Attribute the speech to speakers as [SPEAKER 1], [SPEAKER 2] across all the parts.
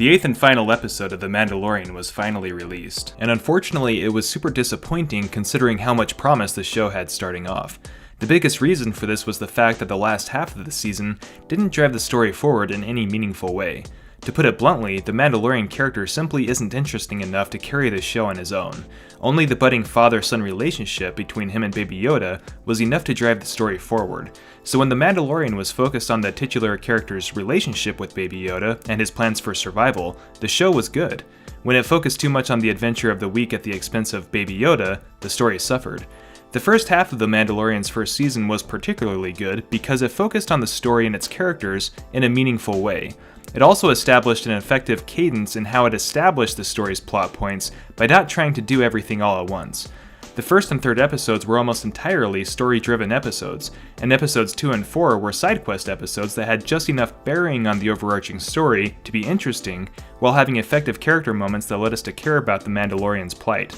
[SPEAKER 1] The 8th and final episode of The Mandalorian was finally released, and unfortunately it was super disappointing considering how much promise the show had starting off. The biggest reason for this was the fact that the last half of the season didn't drive the story forward in any meaningful way. To put it bluntly, the Mandalorian character simply isn't interesting enough to carry the show on his own. Only the budding father-son relationship between him and Baby Yoda was enough to drive the story forward. So when The Mandalorian was focused on the titular character's relationship with Baby Yoda and his plans for survival, the show was good. When it focused too much on the adventure of the week at the expense of Baby Yoda, the story suffered. The first half of The Mandalorian's first season was particularly good because it focused on the story and its characters in a meaningful way. It also established an effective cadence in how it established the story's plot points by not trying to do everything all at once. The first and third episodes were almost entirely story-driven episodes, and episodes 2 and 4 were side quest episodes that had just enough bearing on the overarching story to be interesting, while having effective character moments that led us to care about the Mandalorian's plight.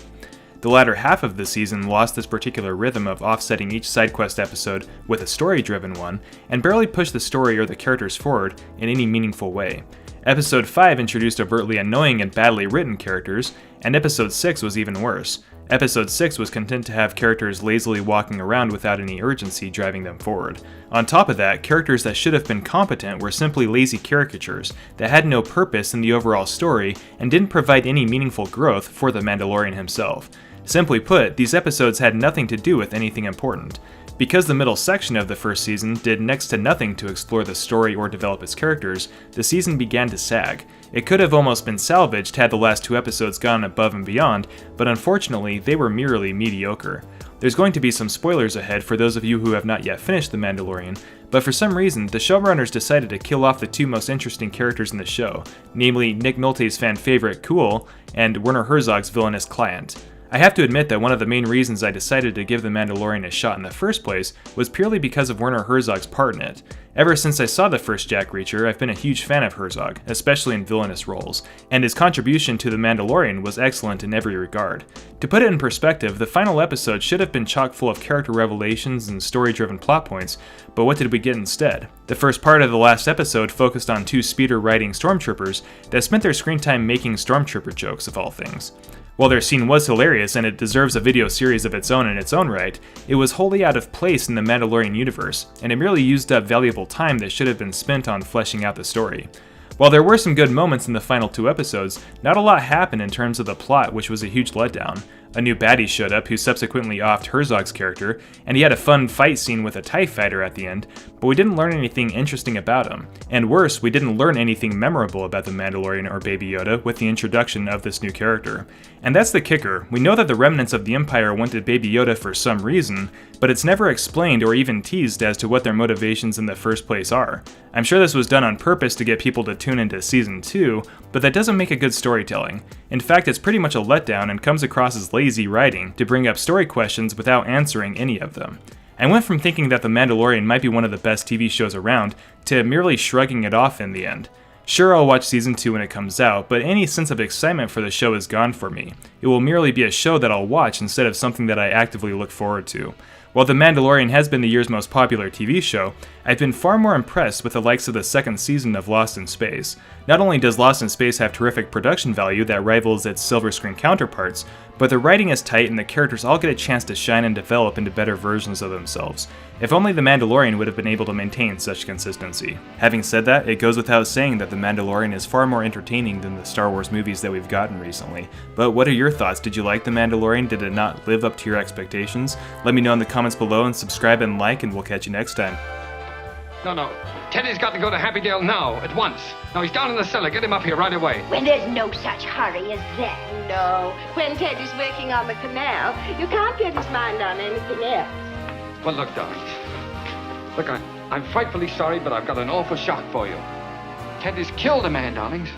[SPEAKER 1] The latter half of the season lost this particular rhythm of offsetting each side quest episode with a story-driven one, and barely pushed the story or the characters forward in any meaningful way. Episode 5 introduced overtly annoying and badly written characters, and Episode 6 was even worse. Episode 6 was content to have characters lazily walking around without any urgency driving them forward. On top of that, characters that should have been competent were simply lazy caricatures that had no purpose in the overall story and didn't provide any meaningful growth for the Mandalorian himself. Simply put, these episodes had nothing to do with anything important. Because the middle section of the first season did next to nothing to explore the story or develop its characters, the season began to sag. It could have almost been salvaged had the last 2 episodes gone above and beyond, but unfortunately they were merely mediocre. There's going to be some spoilers ahead for those of you who have not yet finished The Mandalorian, but for some reason, the showrunners decided to kill off the 2 most interesting characters in the show, namely Nick Nolte's fan favorite Cool and Werner Herzog's villainous Client. I have to admit that one of the main reasons I decided to give The Mandalorian a shot in the first place was purely because of Werner Herzog's part in it. Ever since I saw the first Jack Reacher, I've been a huge fan of Herzog, especially in villainous roles, and his contribution to The Mandalorian was excellent in every regard. To put it in perspective, the final episode should have been chock full of character revelations and story-driven plot points, but what did we get instead? The first part of the last episode focused on 2 speeder-riding stormtroopers that spent their screen time making stormtrooper jokes, of all things. While their scene was hilarious and it deserves a video series of its own in its own right, it was wholly out of place in the Mandalorian universe, and it merely used up valuable time that should have been spent on fleshing out the story. While there were some good moments in the final 2 episodes, not a lot happened in terms of the plot, which was a huge letdown. A new baddie showed up who subsequently offed Herzog's character, and he had a fun fight scene with a TIE fighter at the end, but we didn't learn anything interesting about him. And worse, we didn't learn anything memorable about the Mandalorian or Baby Yoda with the introduction of this new character. And that's the kicker. We know that the remnants of the Empire wanted Baby Yoda for some reason, but it's never explained or even teased as to what their motivations in the first place are. I'm sure this was done on purpose to get people to tune into Season 2, but that doesn't make a good storytelling. In fact, it's pretty much a letdown and comes across as lazy writing to bring up story questions without answering any of them. I went from thinking that The Mandalorian might be one of the best TV shows around to merely shrugging it off in the end. Sure, I'll watch Season 2 when it comes out, but any sense of excitement for the show is gone for me. It will merely be a show that I'll watch instead of something that I actively look forward to. While The Mandalorian has been the year's most popular TV show, I've been far more impressed with the likes of the second season of Lost in Space. Not only does Lost in Space have terrific production value that rivals its silver screen counterparts, but the writing is tight and the characters all get a chance to shine and develop into better versions of themselves. If only The Mandalorian would have been able to maintain such consistency. Having said that, it goes without saying that The Mandalorian is far more entertaining than the Star Wars movies that we've gotten recently. But what are your thoughts? Did you like The Mandalorian? Did it not live up to your expectations? Let me know in the comments below and subscribe and like, and we'll catch you next time.
[SPEAKER 2] No. Teddy's got to go to Happydale now, at once. No, he's down in the cellar. Get him up here right away.
[SPEAKER 3] When there's no such hurry as that. No. When Teddy's working on the canal, you can't get his mind on anything else.
[SPEAKER 2] Well, look, darlings. Look, I'm frightfully sorry, but I've got an awful shock for you. Teddy's killed a man, darlings.